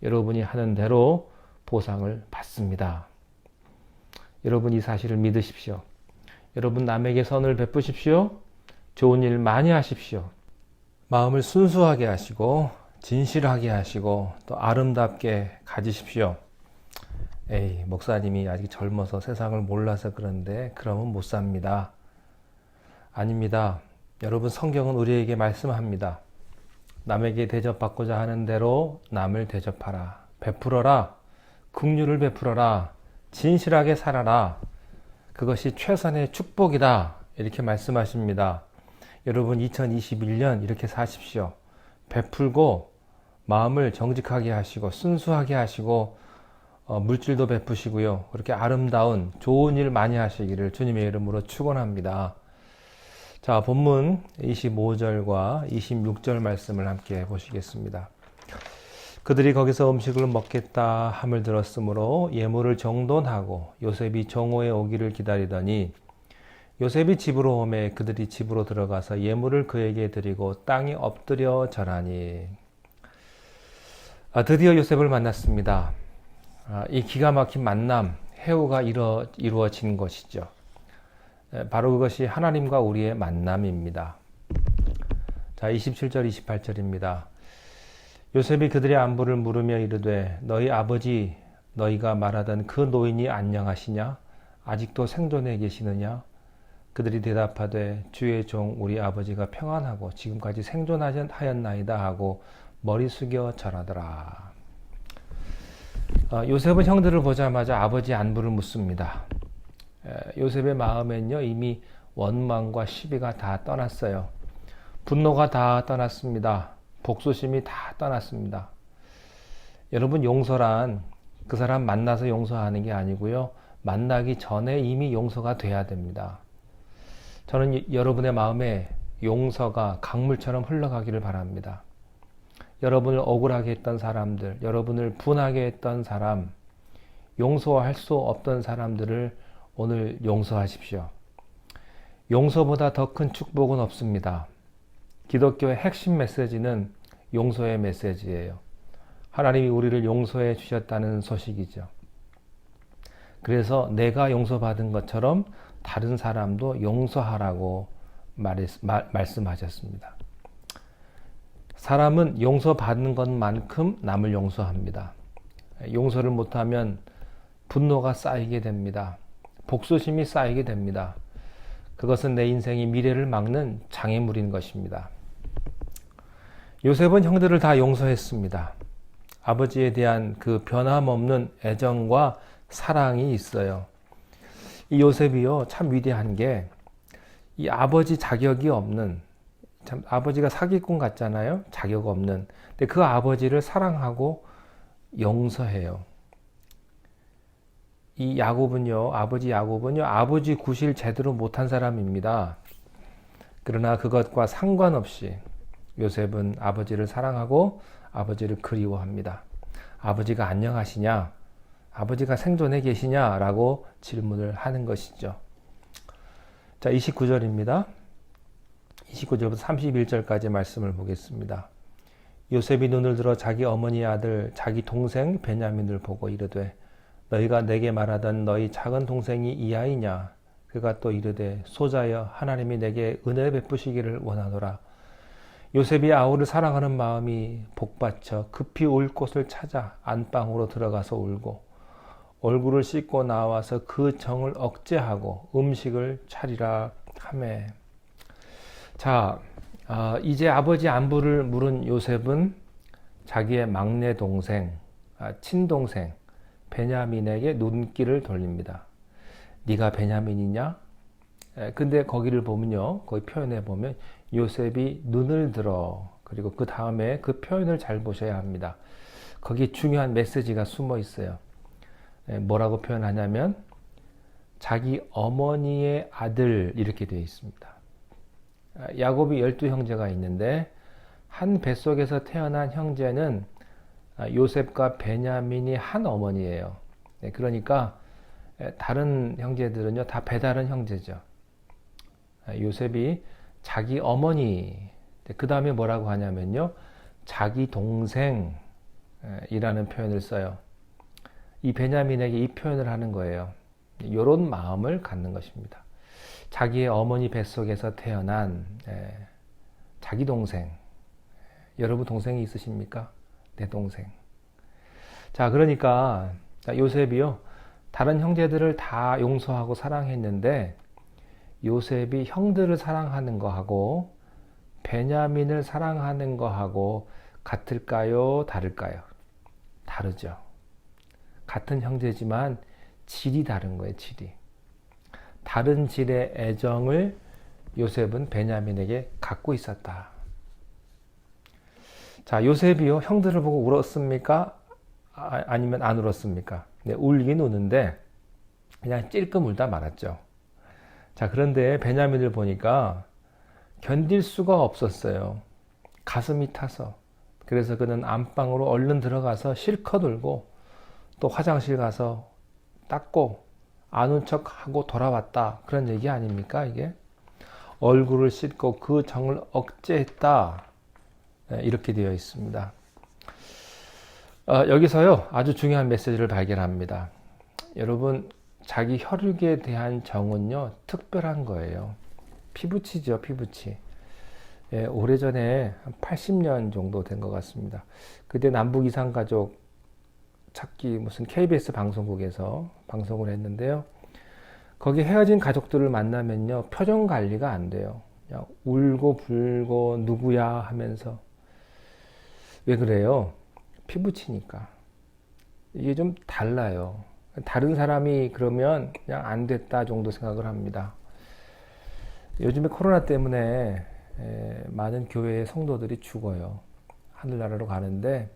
여러분이 하는 대로 보상을 받습니다. 여러분 이 사실을 믿으십시오. 여러분 남에게 선을 베푸십시오. 좋은 일 많이 하십시오. 마음을 순수하게 하시고 진실하게 하시고 또 아름답게 가지십시오. 에이, 목사님이 아직 젊어서 세상을 몰라서 그런데 그러면 못 삽니다. 아닙니다. 여러분 성경은 우리에게 말씀합니다. 남에게 대접받고자 하는 대로 남을 대접하라. 베풀어라. 긍휼을 베풀어라. 진실하게 살아라. 그것이 최선의 축복이다. 이렇게 말씀하십니다. 여러분 2021년 이렇게 사십시오. 베풀고 마음을 정직하게 하시고 순수하게 하시고 물질도 베푸시고요. 그렇게 아름다운 좋은 일 많이 하시기를 주님의 이름으로 축원합니다. 자, 본문 25절과 26절 말씀을 함께 보시겠습니다. 그들이 거기서 음식을 먹겠다 함을 들었으므로 예물을 정돈하고 요셉이 정오에 오기를 기다리더니 요셉이 집으로 오매 그들이 집으로 들어가서 예물을 그에게 드리고 땅에 엎드려 절하니. 드디어 요셉을 만났습니다. 이 기가 막힌 만남, 해후가 이루어진 것이죠. 바로 그것이 하나님과 우리의 만남입니다. 자, 27절, 28절입니다. 요셉이 그들의 안부를 물으며 이르되 너희 아버지 너희가 말하던 그 노인이 안녕하시냐? 아직도 생존해 계시느냐? 그들이 대답하되 주의 종 우리 아버지가 평안하고 지금까지 생존하였나이다 하고 머리 숙여 절하더라. 요셉은 형들을 보자마자 아버지 안부를 묻습니다. 요셉의 마음엔요 이미 원망과 시비가 다 떠났어요. 분노가 다 떠났습니다. 복수심이 다 떠났습니다. 여러분 용서란 그 사람 만나서 용서하는 게 아니고요. 만나기 전에 이미 용서가 돼야 됩니다. 저는 여러분의 마음에 용서가 강물처럼 흘러가기를 바랍니다. 여러분을 억울하게 했던 사람들, 여러분을 분하게 했던 사람, 용서할 수 없던 사람들을 오늘 용서하십시오. 용서보다 더 큰 축복은 없습니다. 기독교의 핵심 메시지는 용서의 메시지예요. 하나님이 우리를 용서해 주셨다는 소식이죠. 그래서 내가 용서받은 것처럼 다른 사람도 용서하라고 말씀하셨습니다. 사람은 용서받는 것만큼 남을 용서합니다. 용서를 못하면 분노가 쌓이게 됩니다. 복수심이 쌓이게 됩니다. 그것은 내 인생의 미래를 막는 장애물인 것입니다. 요셉은 형들을 다 용서했습니다. 아버지에 대한 그 변함없는 애정과 사랑이 있어요. 이 요셉이요, 참 위대한 게 이 아버지 자격이 없는, 참 아버지가 사기꾼 같잖아요. 자격 없는. 근데 그 아버지를 사랑하고 용서해요. 이 야곱은요, 아버지 야곱은요, 아버지 구실 제대로 못한 사람입니다. 그러나 그것과 상관없이 요셉은 아버지를 사랑하고 아버지를 그리워합니다. 아버지가 안녕하시냐? 아버지가 생존해 계시냐라고 질문을 하는 것이죠. 자, 29절입니다. 29절부터 31절까지 말씀을 보겠습니다. 요셉이 눈을 들어 자기 어머니의 아들 자기 동생 베냐민을 보고 이르되 너희가 내게 말하던 너희 작은 동생이 이 아이냐? 그가 또 이르되 소자여 하나님이 내게 은혜 베푸시기를 원하노라. 요셉이 아우를 사랑하는 마음이 복받쳐 급히 울 곳을 찾아 안방으로 들어가서 울고 얼굴을 씻고 나와서 그 정을 억제하고 음식을 차리라 하매. 자, 이제 아버지 안부를 물은 요셉은 자기의 막내 동생, 친동생 베냐민에게 눈길을 돌립니다. 네가 베냐민이냐? 근데 거기를 보면요, 거기 표현해 보면 요셉이 눈을 들어, 그리고 그 다음에 그 표현을 잘 보셔야 합니다. 거기 중요한 메시지가 숨어 있어요. 뭐라고 표현하냐면 자기 어머니의 아들 이렇게 되어 있습니다. 야곱이 12형제가 있는데 한 뱃속에서 태어난 형제는 요셉과 베냐민이 한 어머니예요. 그러니까 다른 형제들은요 다 배다른 형제죠. 요셉이 자기 어머니, 그 다음에 뭐라고 하냐면요 자기 동생이라는 표현을 써요. 이 베냐민에게 이 표현을 하는 거예요. 이런 마음을 갖는 것입니다. 자기의 어머니 뱃속에서 태어난 자기 동생. 여러분 동생이 있으십니까? 내 동생. 자, 그러니까 요셉이요 다른 형제들을 다 용서하고 사랑했는데 요셉이 형들을 사랑하는 거하고 베냐민을 사랑하는 거하고 같을까요? 다를까요? 다르죠. 같은 형제지만 질이 다른 거예요. 질이. 다른 질의 애정을 요셉은 베냐민에게 갖고 있었다. 자, 요셉이요 형들을 보고 울었습니까? 아니면 안 울었습니까? 네, 울긴 우는데 그냥 찔끔 울다 말았죠. 자, 그런데 베냐민을 보니까 견딜 수가 없었어요. 가슴이 타서. 그래서 그는 안방으로 얼른 들어가서 실컷 울고 또 화장실 가서 닦고 안 운 척하고 돌아왔다. 그런 얘기 아닙니까 이게? 얼굴을 씻고 그 정을 억제했다. 이렇게 되어 있습니다. 여기서요 아주 중요한 메시지를 발견합니다. 여러분 자기 혈육에 대한 정은요 특별한 거예요. 피부치죠, 피부치. 오래전에 한 80년 정도 된 것 같습니다. 그때 남북 이산가족 찾기 무슨 KBS 방송국에서 방송을 했는데요. 거기 헤어진 가족들을 만나면요 표정 관리가 안 돼요. 그냥 울고 불고 누구야 하면서. 왜 그래요? 피부치니까. 이게 좀 달라요. 다른 사람이 그러면 그냥 안 됐다 정도 생각을 합니다. 요즘에 코로나 때문에 많은 교회의 성도들이 죽어요. 하늘나라로 가는데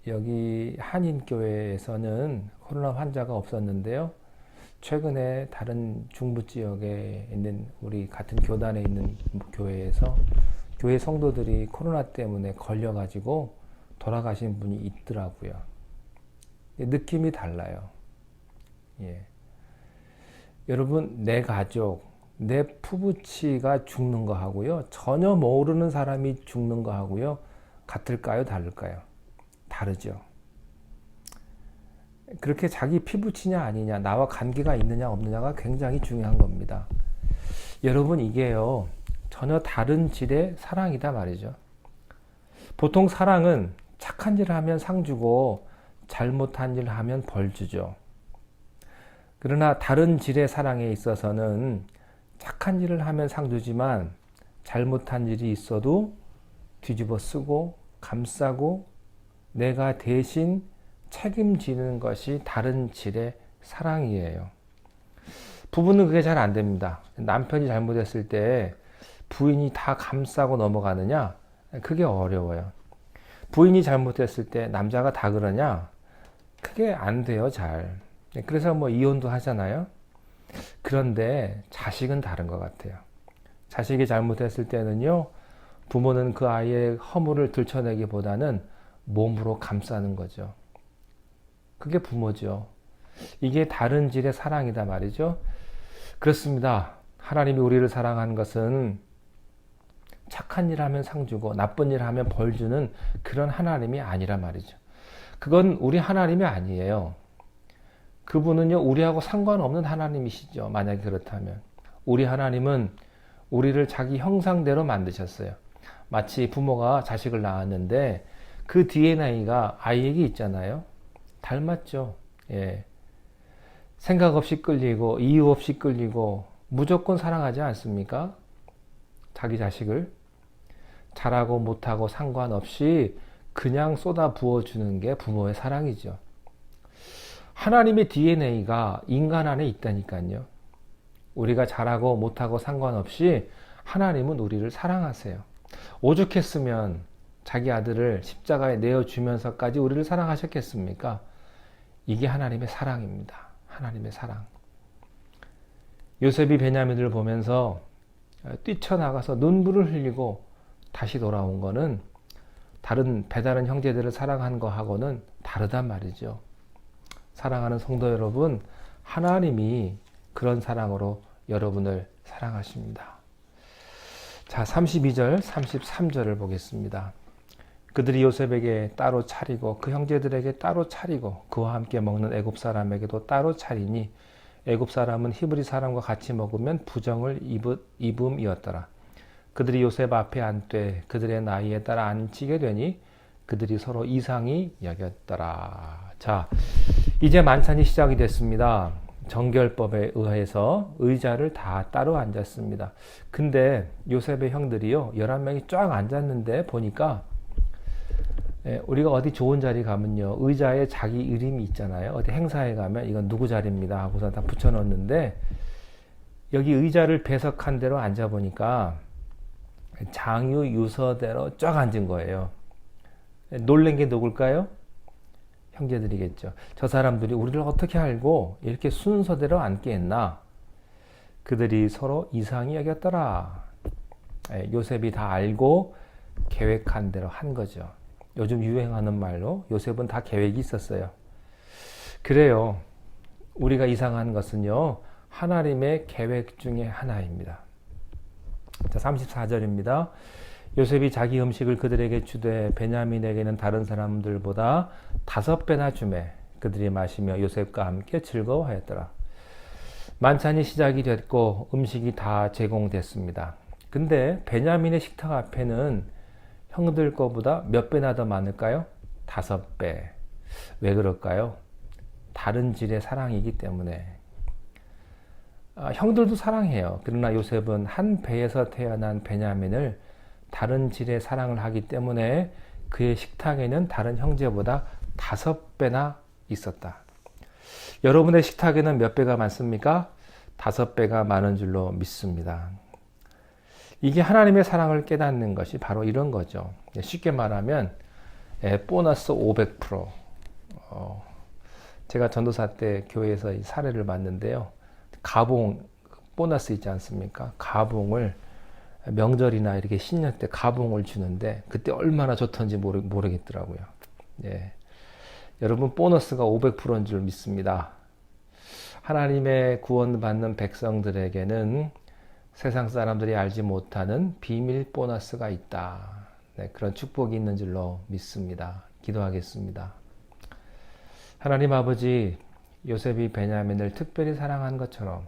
여기 한인교회에서는 코로나 환자가 없었는데요. 최근에 다른 중부 지역에 있는 우리 같은 교단에 있는 교회에서 교회 성도들이 코로나 때문에 걸려가지고 돌아가신 분이 있더라고요. 느낌이 달라요. 예. 여러분, 내 가족, 내 푸부치가 죽는 거 하고요. 전혀 모르는 사람이 죽는 거 하고요. 같을까요? 다를까요? 다르죠. 그렇게 자기 피부치냐 아니냐, 나와 관계가 있느냐 없느냐가 굉장히 중요한 겁니다. 여러분, 이게요. 전혀 다른 질의 사랑이다 말이죠. 보통 사랑은 착한 일을 하면 상 주고 잘못한 일을 하면 벌 주죠. 그러나 다른 질의 사랑에 있어서는 착한 일을 하면 상 주지만 잘못한 일이 있어도 뒤집어 쓰고 감싸고 내가 대신 책임지는 것이 다른 질의 사랑이에요. 부부는 그게 잘 안 됩니다. 남편이 잘못했을 때 부인이 다 감싸고 넘어가느냐? 그게 어려워요. 부인이 잘못했을 때 남자가 다 그러냐? 그게 안 돼요, 잘. 그래서 뭐 이혼도 하잖아요. 그런데 자식은 다른 것 같아요. 자식이 잘못했을 때는요, 부모는 그 아이의 허물을 들춰내기보다는 몸으로 감싸는 거죠. 그게 부모죠. 이게 다른 질의 사랑이다 말이죠. 그렇습니다. 하나님이 우리를 사랑한 것은 착한 일 하면 상 주고 나쁜 일 하면 벌 주는 그런 하나님이 아니라 말이죠. 그건 우리 하나님이 아니에요. 그분은요, 우리하고 상관없는 하나님이시죠. 만약에 그렇다면. 우리 하나님은 우리를 자기 형상대로 만드셨어요. 마치 부모가 자식을 낳았는데 그 DNA가 아이에게 있잖아요. 닮았죠. 예. 생각 없이 끌리고 이유 없이 끌리고 무조건 사랑하지 않습니까? 자기 자식을 잘하고 못하고 상관없이 그냥 쏟아 부어주는 게 부모의 사랑이죠. 하나님의 DNA가 인간 안에 있다니까요. 우리가 잘하고 못하고 상관없이 하나님은 우리를 사랑하세요. 오죽했으면 자기 아들을 십자가에 내어주면서까지 우리를 사랑하셨겠습니까? 이게 하나님의 사랑입니다. 하나님의 사랑. 요셉이 베냐민을 보면서 뛰쳐나가서 눈물을 흘리고 다시 돌아온 거는 다른 배다른 형제들을 사랑한 거하고는 다르단 말이죠. 사랑하는 성도 여러분, 하나님이 그런 사랑으로 여러분을 사랑하십니다. 자, 32절, 33절을 보겠습니다. 그들이 요셉에게 따로 차리고 그 형제들에게 따로 차리고 그와 함께 먹는 애굽 사람에게도 따로 차리니 애굽 사람은 히브리 사람과 같이 먹으면 부정을 입음이었더라. 그들이 요셉 앞에 앉되 그들의 나이에 따라 앉히게 되니 그들이 서로 이상히 여겼더라. 자, 이제 만찬이 시작이 됐습니다. 정결법에 의해서 의자를 다 따로 앉았습니다. 근데 요셉의 형들이요, 11명이 쫙 앉았는데 보니까 우리가 어디 좋은 자리 가면요, 의자에 자기 이름이 있잖아요. 어디 행사에 가면 이건 누구 자리입니다 하고서 다 붙여놓는데 여기 의자를 배석한 대로 앉아보니까 장유 유서대로 쫙 앉은 거예요. 놀란 게 누굴까요? 형제들이겠죠. 저 사람들이 우리를 어떻게 알고 이렇게 순서대로 앉게 했나? 그들이 서로 이상히 여겼더라. 요셉이 다 알고 계획한 대로 한 거죠. 요즘 유행하는 말로 요셉은 다 계획이 있었어요. 그래요. 우리가 이상한 것은요, 하나님의 계획 중에 하나입니다. 자, 34절입니다. 요셉이 자기 음식을 그들에게 주되 베냐민에게는 다른 사람들보다 5배나 주매 그들이 마시며 요셉과 함께 즐거워하였더라. 만찬이 시작이 됐고 음식이 다 제공됐습니다. 근데 베냐민의 식탁 앞에는 형들 거보다 몇 배나 더 많을까요? 5배. 왜 그럴까요? 다른 질의 사랑이기 때문에. 형들도 사랑해요. 그러나 요셉은 한 배에서 태어난 베냐민을 다른 질의 사랑을 하기 때문에 그의 식탁에는 다른 형제보다 5배나 있었다. 여러분의 식탁에는 몇 배가 많습니까? 5배가 많은 줄로 믿습니다. 이게 하나님의 사랑을 깨닫는 것이 바로 이런 거죠. 쉽게 말하면 보너스 500%. 제가 전도사 때 교회에서 이 사례를 봤는데요. 가봉 보너스 있지 않습니까? 가봉을 명절이나 이렇게 신년 때 가봉을 주는데 그때 얼마나 좋던지 모르겠더라고요. 예. 여러분, 보너스가 500%인 줄 믿습니다. 하나님의 구원받는 백성들에게는 세상 사람들이 알지 못하는 비밀 보너스가 있다. 네, 그런 축복이 있는 줄로 믿습니다. 기도하겠습니다. 하나님 아버지, 요셉이 베냐민을 특별히 사랑한 것처럼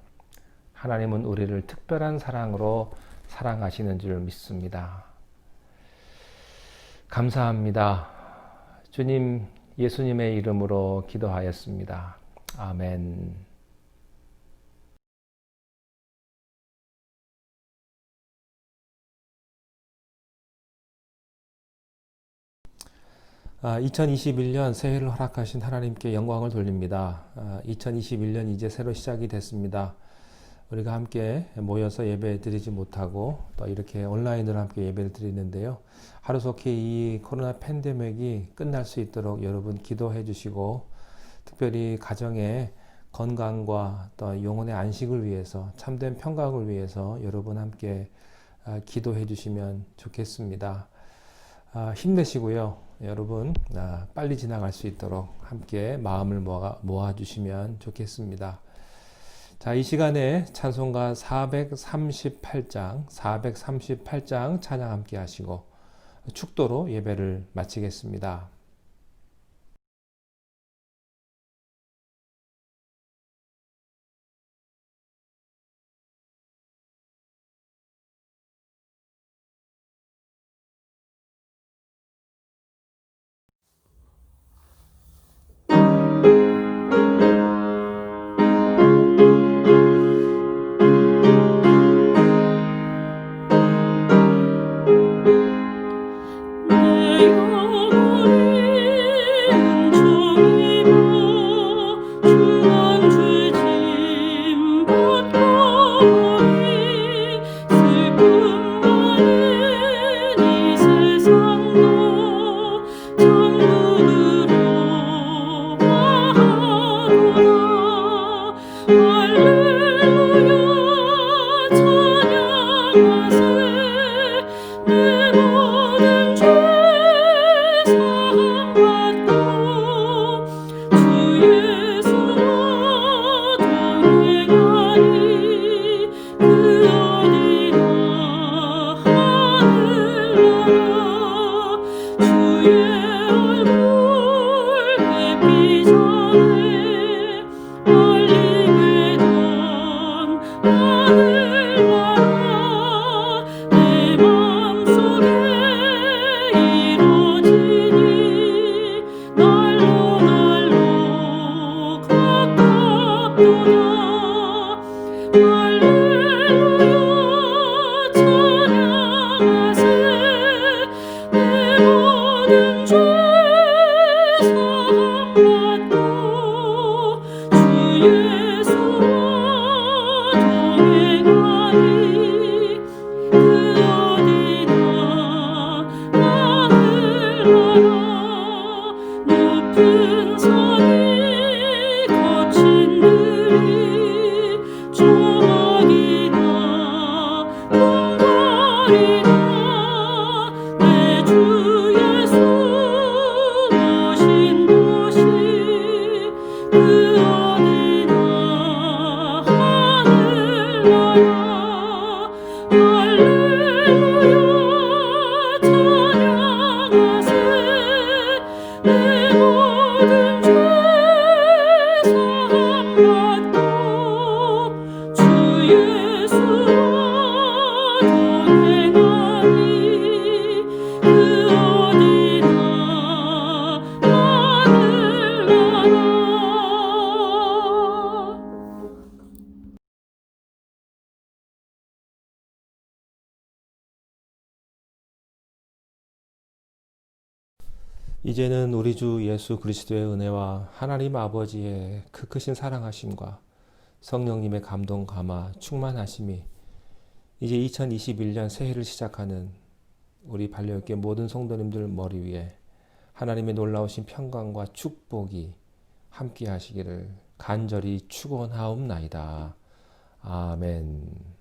하나님은 우리를 특별한 사랑으로 사랑하시는 줄 믿습니다. 감사합니다. 주님, 예수님의 이름으로 기도하였습니다. 아멘. 2021년 새해를 허락하신 하나님께 영광을 돌립니다. 2021년 이제 새로 시작이 됐습니다. 우리가 함께 모여서 예배 드리지 못하고 또 이렇게 온라인으로 함께 예배를 드리는데요. 하루속히 이 코로나 팬데믹이 끝날 수 있도록 여러분 기도해 주시고, 특별히 가정의 건강과 또 영혼의 안식을 위해서, 참된 평강을 위해서 여러분 함께 기도해 주시면 좋겠습니다. 힘내시고요. 여러분 빨리 지나갈 수 있도록 함께 마음을 모아 주시면 좋겠습니다. 자, 이 시간에 찬송가 438장 찬양 함께 하시고 축도로 예배를 마치겠습니다. 이제는 우리 주 예수 그리스도의 은혜와 하나님 아버지의 그 크신 사랑하심과 성령님의 감동 감화 충만하심이 이제 2021년 새해를 시작하는 우리 발려교회 모든 성도님들 머리 위에 하나님의 놀라우신 평강과 축복이 함께 하시기를 간절히 축원하옵나이다. 아멘.